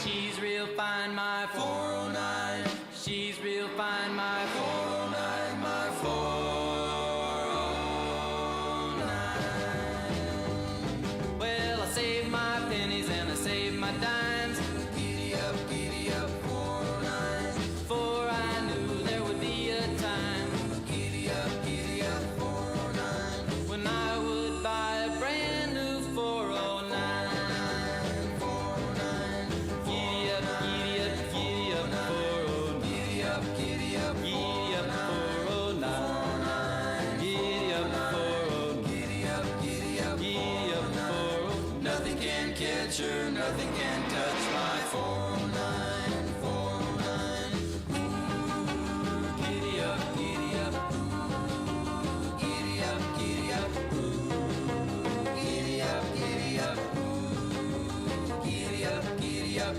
She's real fine, my 409. She's real fine, my 409, my 409. Well, I saved my pennies and I saved my dimes. Giddy up, 409. For I knew there would be a time. Giddy up, 409. When I would buy a brand new 409. 409. Giddy up, 409. Giddy up, 409. Giddy up, 409. Giddy up, 409. Nothing can catch her, nothing can touch my 409. 409. Giddy up, giddy up. Giddy up, giddy up. Giddy up, giddy up. Giddy up, giddy up.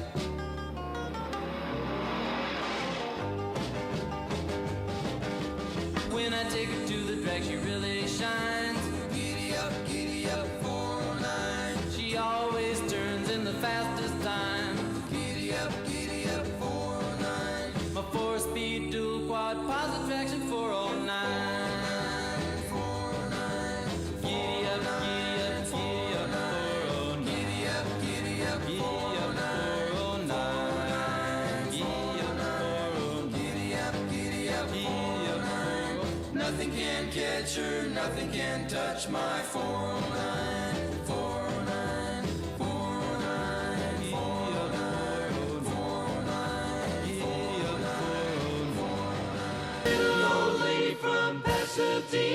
When I take her to the drag, she really shines. Giddy up, 409. She always turns in the fastest time. Giddy up, 409. My 4-speed dual quad positive traction 409. 409. Giddy up, 409. Giddy up, 409. Giddy up, 409. Nothing can catch her, nothing can touch my 409. 409. 409. 409. 409. Little old lady from Pasadena.